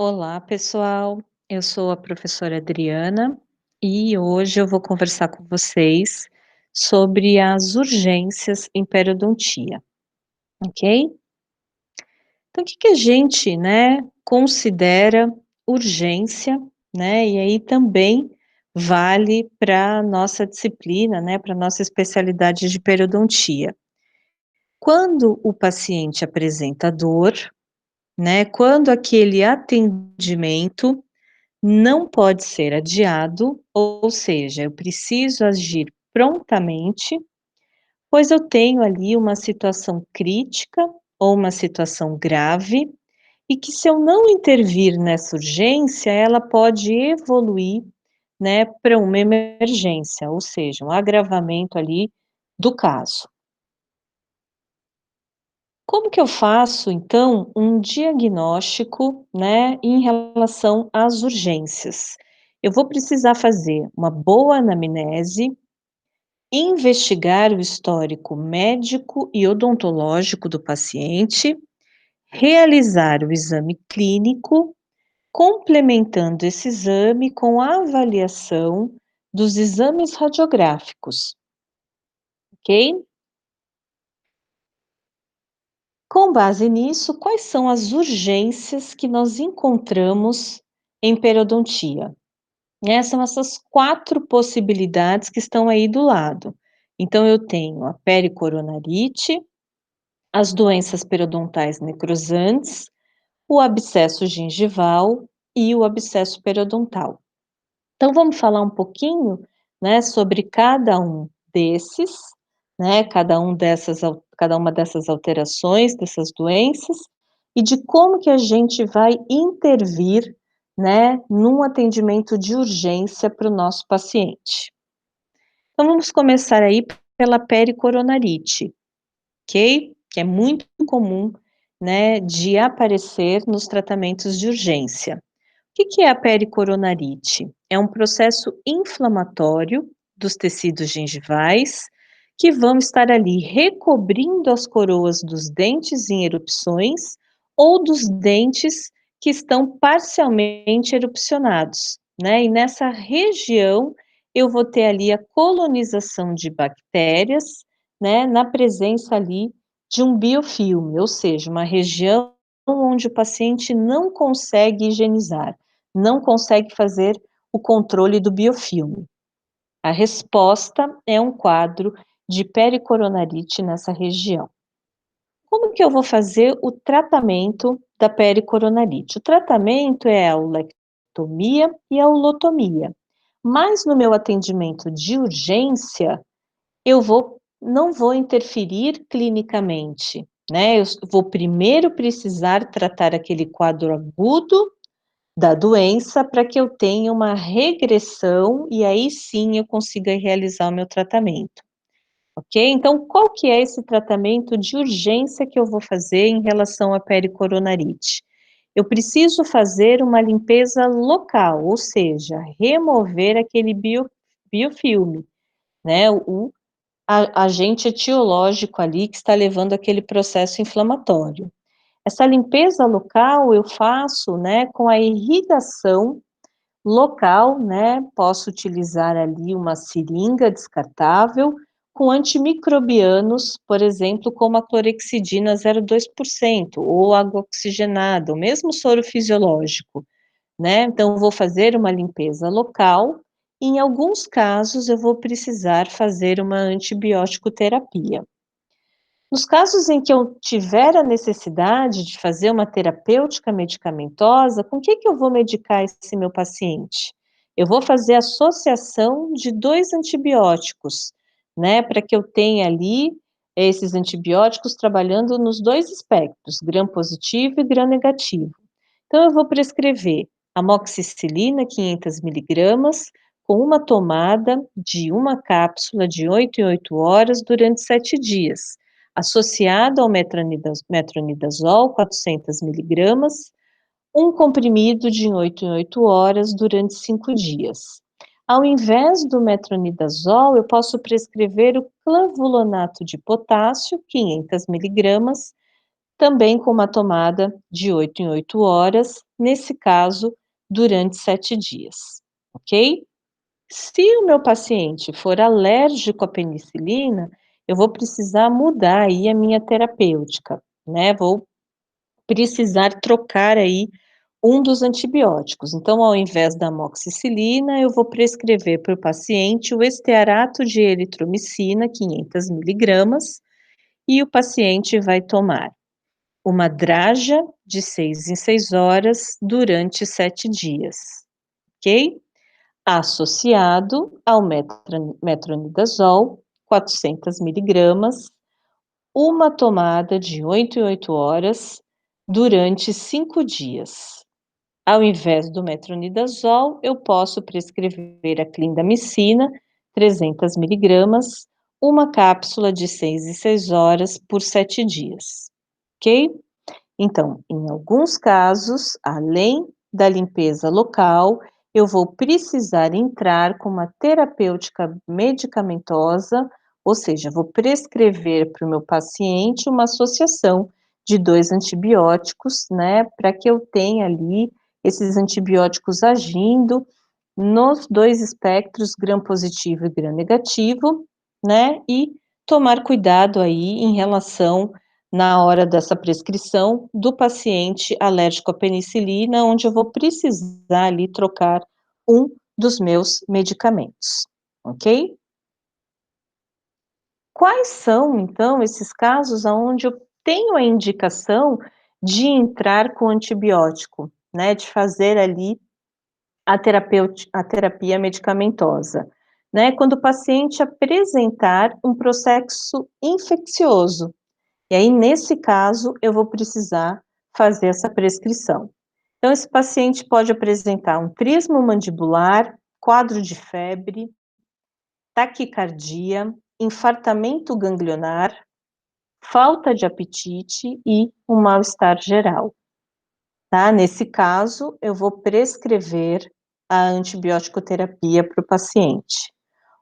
Olá, pessoal. Eu sou a professora Adriana e hoje eu vou conversar com vocês sobre as urgências em periodontia, ok? Então, o que a gente, considera urgência, né? E aí também vale para nossa disciplina, né? Para nossa especialidade de periodontia. Quando o paciente apresenta dor, né? Quando aquele atendimento não pode ser adiado, ou seja, eu preciso agir prontamente, pois eu tenho ali uma situação crítica ou uma situação grave, e que se eu não intervir nessa urgência, ela pode evoluir, né, para uma emergência, ou seja, um agravamento ali do caso. Como que eu faço, então, um diagnóstico, né, em relação às urgências? Eu vou precisar fazer uma boa anamnese, investigar o histórico médico e odontológico do paciente, realizar o exame clínico, complementando esse exame com a avaliação dos exames radiográficos, ok? Com base nisso, quais são as urgências que nós encontramos em periodontia? Né, são essas 4 possibilidades que estão aí do lado. Então eu tenho a pericoronarite, as doenças periodontais necrosantes, o abscesso gengival e o abscesso periodontal. Então vamos falar um pouquinho, né, sobre cada um desses, né, cada uma dessas alterações, dessas doenças, e de como que a gente vai intervir, né, num atendimento de urgência para o nosso paciente. Então vamos começar aí pela pericoronarite, ok? Que é muito comum, né, de aparecer nos tratamentos de urgência. O que é a pericoronarite? É um processo inflamatório dos tecidos gengivais que vão estar ali recobrindo as coroas dos dentes em erupções ou dos dentes que estão parcialmente erupcionados, né? E nessa região eu vou ter ali a colonização de bactérias, né? Na presença ali de um biofilme, ou seja, uma região onde o paciente não consegue higienizar, não consegue fazer o controle do biofilme. A resposta é um quadro de pericoronarite nessa região. Como que eu vou fazer o tratamento da pericoronarite? O tratamento é a ulectomia e a ulotomia, mas no meu atendimento de urgência, não vou interferir clinicamente, né? Eu vou primeiro precisar tratar aquele quadro agudo da doença para que eu tenha uma regressão e aí sim eu consiga realizar o meu tratamento, ok? Então, qual que é esse tratamento de urgência que eu vou fazer em relação à pericoronarite? Eu preciso fazer uma limpeza local, ou seja, remover aquele biofilme, né? O agente etiológico ali que está levando aquele processo inflamatório. Essa limpeza local eu faço, né, com a irrigação local, né, posso utilizar ali uma seringa descartável com antimicrobianos, por exemplo, como a clorexidina 0,2% ou água oxigenada, ou mesmo soro fisiológico, né? Então vou fazer uma limpeza local e em alguns casos eu vou precisar fazer uma antibiótico terapia. Nos casos em que eu tiver a necessidade de fazer uma terapêutica medicamentosa, com que eu vou medicar esse meu paciente? Eu vou fazer associação de 2 antibióticos, né, para que eu tenha ali esses antibióticos trabalhando nos 2 espectros, gram positivo e gram negativo. Então eu vou prescrever amoxicilina 500 miligramas com uma tomada de uma cápsula de 8 em 8 horas durante 7 dias, associado ao metronidazol 400 miligramas, um comprimido de 8 em 8 horas durante 5 dias. Ao invés do metronidazol, eu posso prescrever o clavulato de potássio, 500 miligramas, também com uma tomada de 8 em 8 horas, nesse caso, durante 7 dias, ok? Se o meu paciente for alérgico à penicilina, eu vou precisar mudar aí a minha terapêutica, né, vou precisar trocar aí um dos antibióticos. Então, ao invés da amoxicilina, eu vou prescrever para o paciente o estearato de eritromicina, 500 miligramas, e o paciente vai tomar uma draja de 6 em 6 horas durante 7 dias, ok? Associado ao metronidazol, 400 miligramas, uma tomada de 8 em 8 horas durante 5 dias. Ao invés do metronidazol, eu posso prescrever a clindamicina, 300 miligramas, uma cápsula de 6 em 6 horas por 7 dias, ok? Então, em alguns casos, além da limpeza local, eu vou precisar entrar com uma terapêutica medicamentosa, ou seja, vou prescrever para o meu paciente uma associação de 2 antibióticos, né, para que eu tenha ali esses antibióticos agindo nos 2 espectros, gram positivo e gram negativo, né, e tomar cuidado aí em relação, na hora dessa prescrição, do paciente alérgico à penicilina, onde eu vou precisar ali trocar um dos meus medicamentos, ok? Quais são, então, esses casos aonde eu tenho a indicação de entrar com antibiótico, né, de fazer ali a terapia medicamentosa, né, quando o paciente apresentar um processo infeccioso, e aí nesse caso eu vou precisar fazer essa prescrição. Então esse paciente pode apresentar um trismo mandibular, quadro de febre, taquicardia, infartamento ganglionar, falta de apetite e um mal-estar geral. Tá? Nesse caso, eu vou prescrever a antibiótico terapia para o paciente.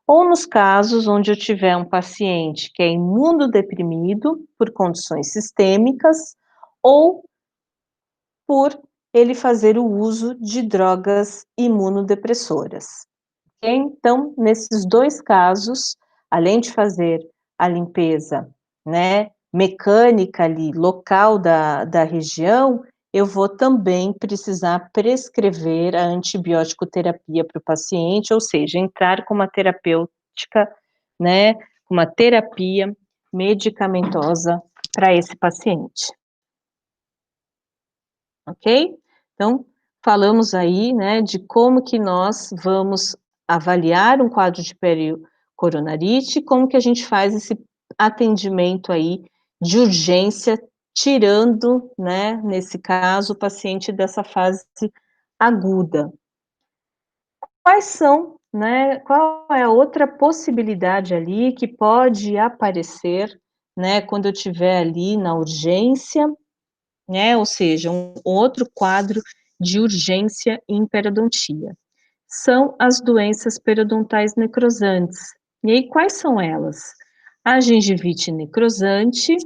Ou nos casos onde eu tiver um paciente que é imunodeprimido por condições sistêmicas, ou por ele fazer o uso de drogas imunodepressoras. Ok? Então, nesses 2 casos, além de fazer a limpeza, né, mecânica ali, local da região, eu vou também precisar prescrever a antibiótico terapia para o paciente, ou seja, entrar com uma terapêutica, né, uma terapia medicamentosa para esse paciente, ok? Então, falamos aí, né, de como que nós vamos avaliar um quadro de pericoronarite, como que a gente faz esse atendimento aí de urgência, tirando, né, nesse caso, o paciente dessa fase aguda. Quais são, né, qual é a outra possibilidade ali que pode aparecer, né, quando eu estiver ali na urgência, né, ou seja, um outro quadro de urgência em periodontia. São as doenças periodontais necrosantes. E aí, quais são elas? A gengivite necrosante,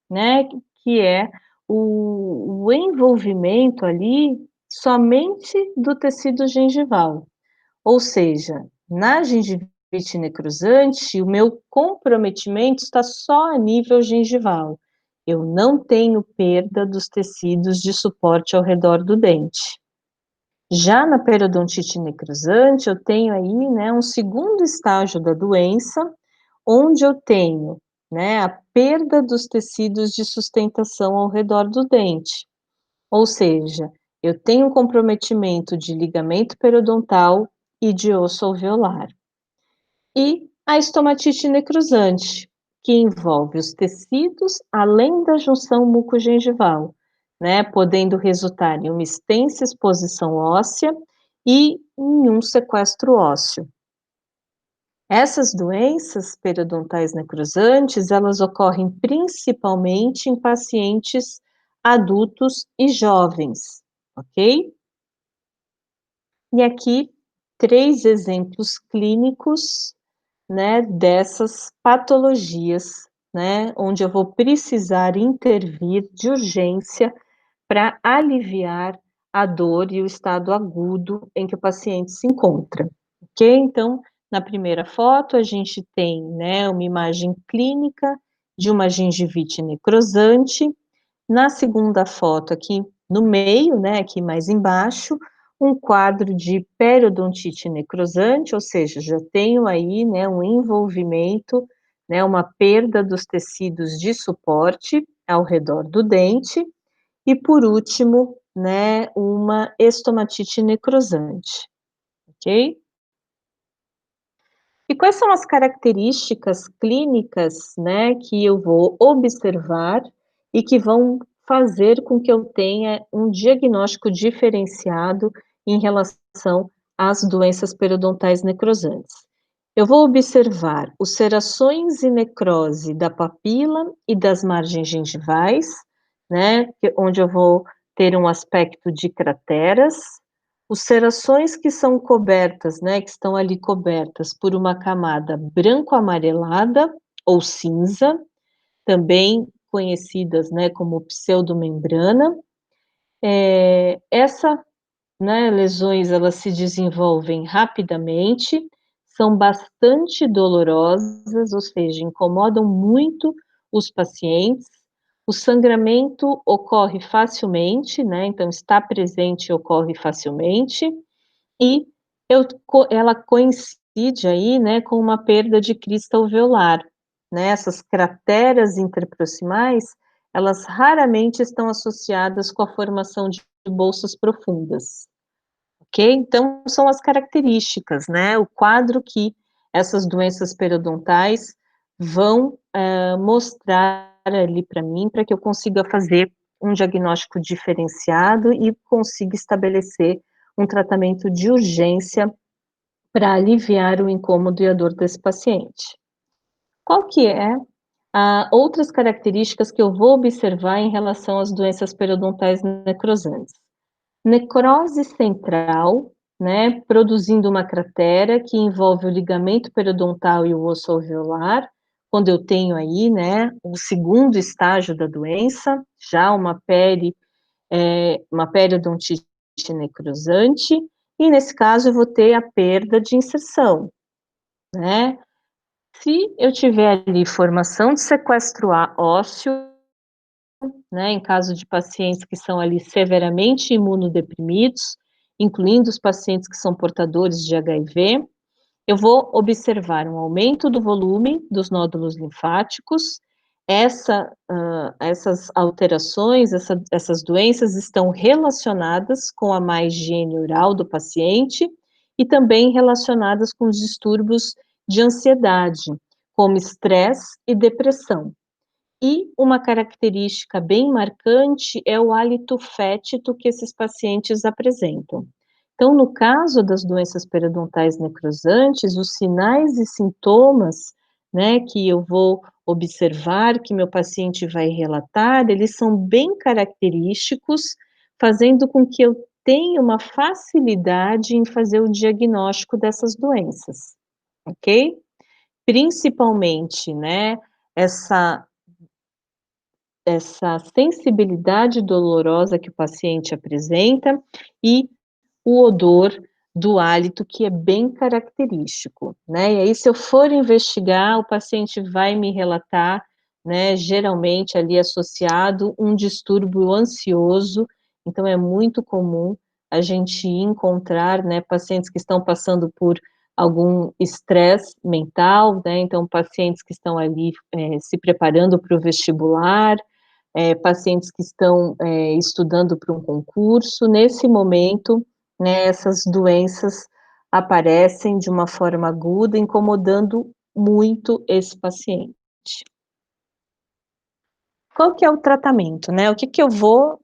né, que é o envolvimento ali somente do tecido gengival. Ou seja, na gengivite necrosante, o meu comprometimento está só a nível gengival. Eu não tenho perda dos tecidos de suporte ao redor do dente. Já na periodontite necrosante, eu tenho aí, né, um segundo estágio da doença, onde eu tenho, né, a perda dos tecidos de sustentação ao redor do dente. Ou seja, eu tenho um comprometimento de ligamento periodontal e de osso alveolar. E a estomatite necrosante, que envolve os tecidos além da junção mucogengival, né, podendo resultar em uma extensa exposição óssea e em um sequestro ósseo. Essas doenças periodontais necrosantes, elas ocorrem principalmente em pacientes adultos e jovens, ok? E aqui 3 exemplos clínicos, né, dessas patologias né, onde eu vou precisar intervir de urgência para aliviar a dor e o estado agudo em que o paciente se encontra, ok? Então, na primeira foto, a gente tem, né, uma imagem clínica de uma gengivite necrosante. Na segunda foto, aqui no meio, né, aqui mais embaixo, um quadro de periodontite necrosante, ou seja, já tenho aí, né, um envolvimento, né, uma perda dos tecidos de suporte ao redor do dente. E por último, né, uma estomatite necrosante, ok? E quais são as características clínicas, né, que eu vou observar e que vão fazer com que eu tenha um diagnóstico diferenciado em relação às doenças periodontais necrosantes? Eu vou observar ulcerações e necrose da papila e das margens gengivais, né, onde eu vou ter um aspecto de crateras, ulcerações que são cobertas, né, que estão ali cobertas por uma camada branco-amarelada ou cinza, também conhecidas, né, como pseudomembrana. Essa, né, lesões, elas se desenvolvem rapidamente, são bastante dolorosas, ou seja, incomodam muito os pacientes. O sangramento ocorre facilmente, né, então está presente e ocorre facilmente. E ela coincide aí, né, com uma perda de crista alveolar, né, essas crateras interproximais, elas raramente estão associadas com a formação de bolsas profundas, ok? Então, são as características, né, o quadro que essas doenças periodontais vão, mostrar ali para mim, para que eu consiga fazer um diagnóstico diferenciado e consiga estabelecer um tratamento de urgência para aliviar o incômodo e a dor desse paciente. Qual que é a outras características que eu vou observar em relação às doenças periodontais necrosantes? Necrose central, né, produzindo uma cratera que envolve o ligamento periodontal e o osso alveolar, quando eu tenho aí, né, o segundo estágio da doença, já uma periodontite necrosante, e nesse caso eu vou ter a perda de inserção, né. Se eu tiver ali formação de sequestro ósseo, né, em caso de pacientes que são ali severamente imunodeprimidos, incluindo os pacientes que são portadores de HIV, eu vou observar um aumento do volume dos nódulos linfáticos. Essas alterações, essas doenças estão relacionadas com a má higiene oral do paciente e também relacionadas com os distúrbios de ansiedade, como estresse e depressão. E uma característica bem marcante é o hálito fétido que esses pacientes apresentam. Então, no caso das doenças periodontais necrosantes, os sinais e sintomas, né, que eu vou observar, que meu paciente vai relatar, eles são bem característicos, fazendo com que eu tenha uma facilidade em fazer o diagnóstico dessas doenças, ok? Principalmente, né, essa essa sensibilidade dolorosa que o paciente apresenta e o odor do hálito, que é bem característico, né. E aí, se eu for investigar, o paciente vai me relatar, né, geralmente ali associado um distúrbio ansioso, então é muito comum a gente encontrar, né, pacientes que estão passando por algum estresse mental, né, então pacientes que estão ali, se preparando para o vestibular, pacientes que estão, estudando para um concurso. Nesse momento, né, essas doenças aparecem de uma forma aguda, incomodando muito esse paciente. Qual que é o tratamento, né? O que que eu vou,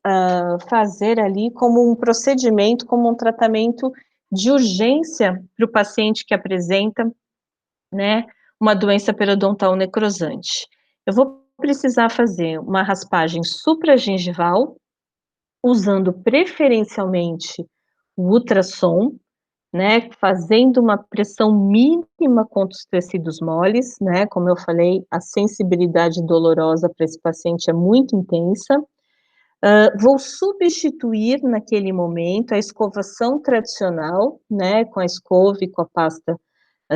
fazer ali como um procedimento, como um tratamento de urgência para o paciente que apresenta, né, uma doença periodontal necrosante? Eu vou precisar fazer uma raspagem supragengival, usando preferencialmente o ultrassom, né, fazendo uma pressão mínima contra os tecidos moles, né, como eu falei, a sensibilidade dolorosa para esse paciente é muito intensa. Vou substituir naquele momento a escovação tradicional, né, com a escova e com a pasta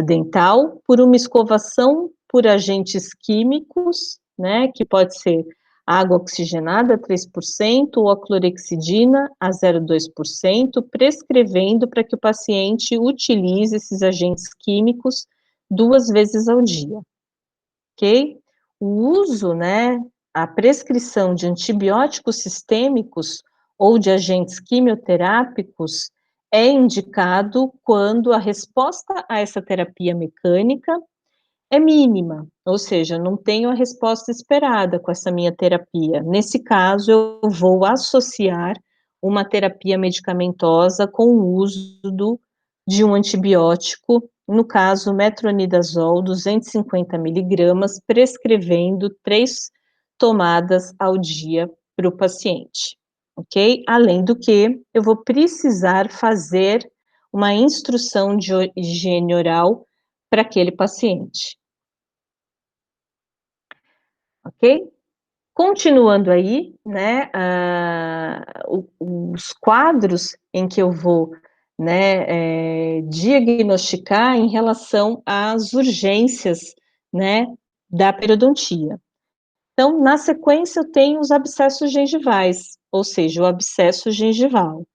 dental, por uma escovação por agentes químicos, né, que pode ser água oxigenada 3% ou a clorexidina a 0,2%, prescrevendo para que o paciente utilize esses agentes químicos 2 vezes ao dia, ok? O uso, né, a prescrição de antibióticos sistêmicos ou de agentes quimioterápicos é indicado quando a resposta a essa terapia mecânica é mínima, ou seja, não tenho a resposta esperada com essa minha terapia. Nesse caso, eu vou associar uma terapia medicamentosa com o uso de um antibiótico, no caso, metronidazol, 250 miligramas, prescrevendo 3 tomadas ao dia para o paciente, ok? Além do que, eu vou precisar fazer uma instrução de higiene oral para aquele paciente. Ok? Continuando aí, né, os quadros em que eu vou, né, diagnosticar em relação às urgências, né, da periodontia. Então, na sequência, eu tenho os abscessos gengivais, ou seja, o abscesso gengival.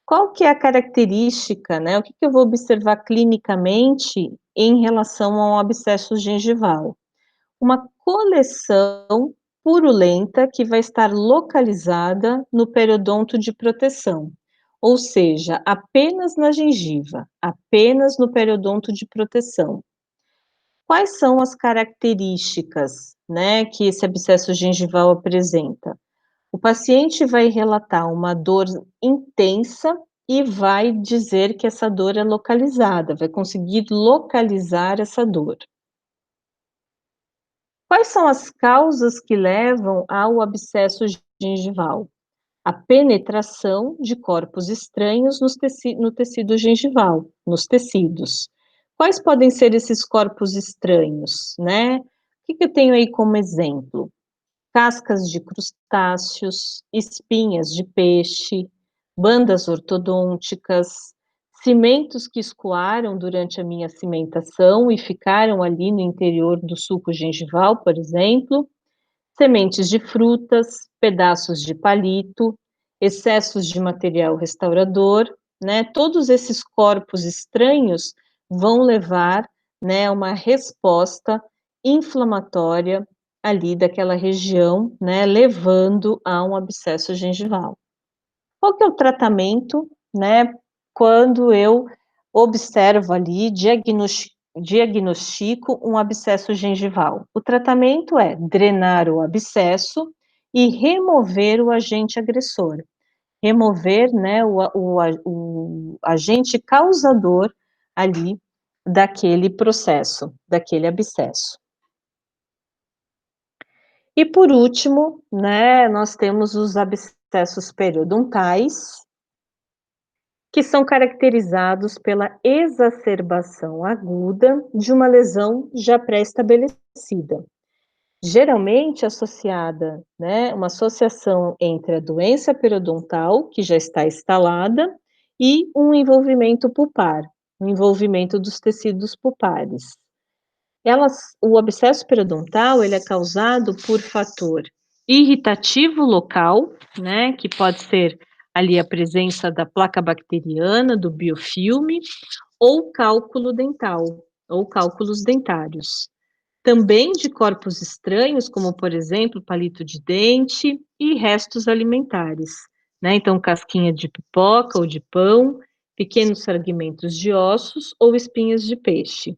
Qual que é a característica, né, o que que eu vou observar clinicamente em relação ao abscesso gengival? Uma coleção purulenta que vai estar localizada no periodonto de proteção, ou seja, apenas na gengiva, apenas no periodonto de proteção. Quais são as características, né, que esse abscesso gengival apresenta? O paciente vai relatar uma dor intensa e vai dizer que essa dor é localizada, vai conseguir localizar essa dor. Quais são as causas que levam ao abscesso gengival? A penetração de corpos estranhos no tecido gengival, nos tecidos. Quais podem ser esses corpos estranhos, né? O que que eu tenho aí como exemplo? Cascas de crustáceos, espinhas de peixe, bandas ortodônticas, cimentos que escoaram durante a minha cimentação e ficaram ali no interior do sulco gengival, por exemplo, sementes de frutas, pedaços de palito, excessos de material restaurador, né? Todos esses corpos estranhos vão levar, né, a uma resposta inflamatória ali daquela região, né, levando a um abscesso gengival. Qual que é o tratamento, né, quando eu observo ali, diagnostico um abscesso gengival? O tratamento é drenar o abscesso e remover o agente agressor. Remover, né, o agente causador ali daquele processo, daquele abscesso. E por último, né, nós temos os abscessos periodontais, que são caracterizados pela exacerbação aguda de uma lesão já pré-estabelecida, geralmente associada, né, uma associação entre a doença periodontal, que já está instalada, e um envolvimento pulpar, um envolvimento dos tecidos pulpares. O abscesso periodontal, ele é causado por fator irritativo local, né, que pode ser ali a presença da placa bacteriana, do biofilme, ou cálculo dental, ou cálculos dentários. Também de corpos estranhos, como por exemplo, palito de dente e restos alimentares, né? Então, casquinha de pipoca ou de pão, pequenos fragmentos de ossos ou espinhas de peixe.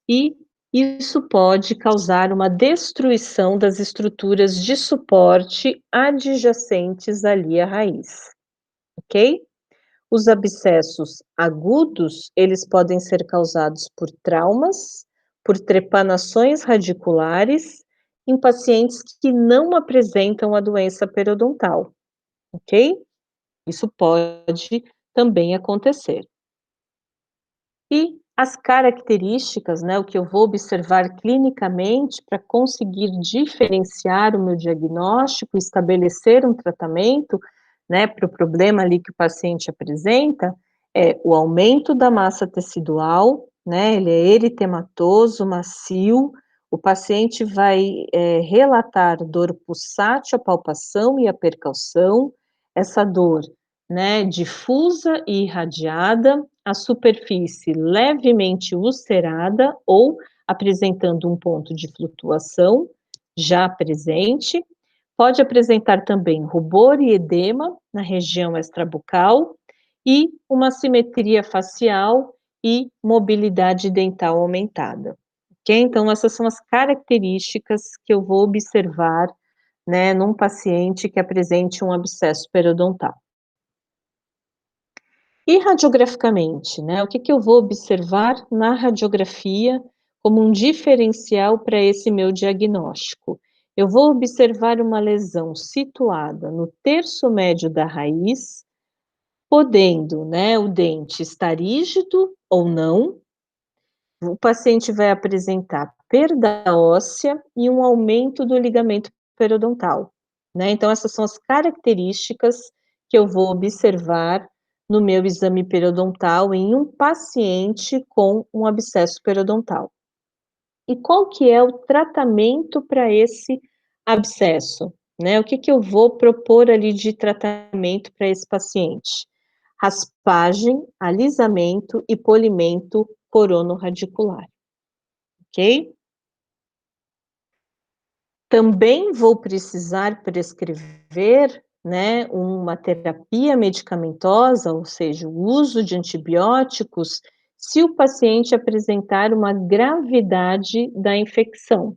E isso pode causar uma destruição das estruturas de suporte adjacentes ali à raiz, ok? Os abscessos agudos, eles podem ser causados por traumas, por trepanações radiculares, em pacientes que não apresentam a doença periodontal, ok? Isso pode também acontecer. E as características, né, o que eu vou observar clinicamente para conseguir diferenciar o meu diagnóstico, estabelecer um tratamento, né, para o problema ali que o paciente apresenta, é o aumento da massa tecidual, né, ele é eritematoso, macio, o paciente vai relatar dor pulsátil, a palpação e a percussão, essa dor, né, difusa e irradiada, a superfície levemente ulcerada ou apresentando um ponto de flutuação já presente. Pode apresentar também rubor e edema na região extrabucal e uma simetria facial e mobilidade dental aumentada. Ok? Então, essas são as características que eu vou observar, né, num paciente que apresente um abscesso periodontal. E radiograficamente, né, o que eu vou observar na radiografia como um diferencial para esse meu diagnóstico? Eu vou observar uma lesão situada no terço médio da raiz, podendo, né, o dente estar rígido ou não. O paciente vai apresentar perda óssea e um aumento do ligamento periodontal, né. Então essas são as características que eu vou observar no meu exame periodontal em um paciente com um abscesso periodontal. E qual que é o tratamento para esse abscesso, né? O que eu vou propor ali de tratamento para esse paciente? Raspagem, alisamento e polimento coronorradicular, ok? Também vou precisar prescrever, né, uma terapia medicamentosa, ou seja, o uso de antibióticos, se o paciente apresentar uma gravidade da infecção.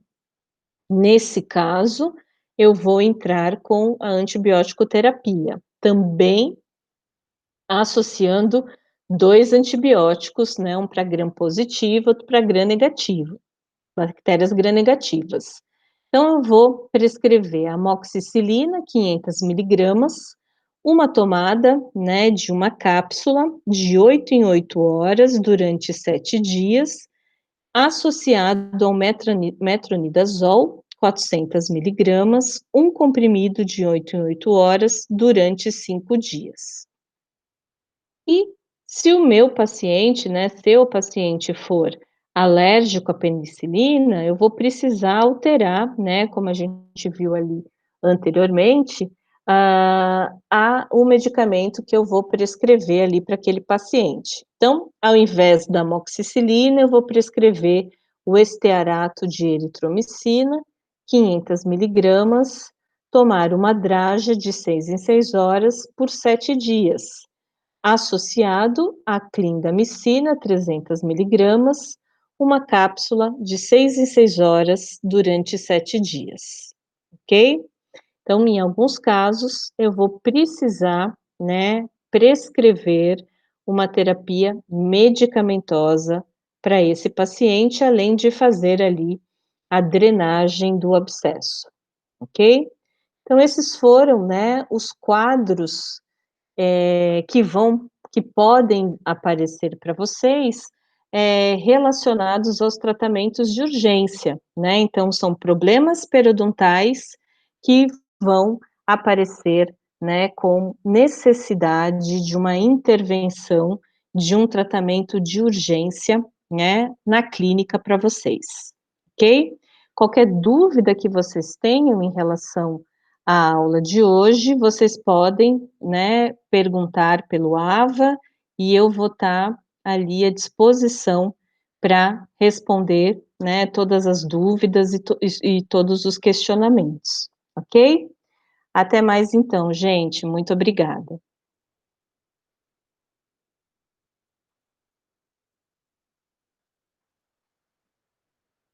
Nesse caso, eu vou entrar com a antibiótico terapia, também associando 2 antibióticos, né, um para gram positivo, outro para gram negativo, bactérias gram-negativas. Então eu vou prescrever amoxicilina, 500 miligramas, uma tomada, né, de uma cápsula de 8 em 8 horas durante 7 dias, associado ao metronidazol, 400 miligramas, um comprimido de 8 em 8 horas durante 5 dias. E se o meu paciente, né, se o paciente for alérgico à penicilina, eu vou precisar alterar, né, como a gente viu ali anteriormente, o medicamento que eu vou prescrever ali para aquele paciente. Então, ao invés da amoxicilina, eu vou prescrever o estearato de eritromicina, 500 miligramas, tomar uma dragem de 6 em 6 horas por 7 dias, associado à clindamicina, 300 miligramas, uma cápsula de 6 em 6 horas durante 7 dias, ok? Então, em alguns casos, eu vou precisar, né, prescrever uma terapia medicamentosa para esse paciente, além de fazer ali a drenagem do abscesso, ok? Então, esses foram, né, os quadros que podem aparecer para vocês, relacionados aos tratamentos de urgência, né, então são problemas periodontais que vão aparecer, né, com necessidade de uma intervenção, de um tratamento de urgência, né, na clínica para vocês, ok? Qualquer dúvida que vocês tenham em relação a aula de hoje, vocês podem, né, perguntar pelo AVA e eu vou estar ali à disposição para responder, né, todas as dúvidas e todos os questionamentos, ok? Até mais então, gente, muito obrigada.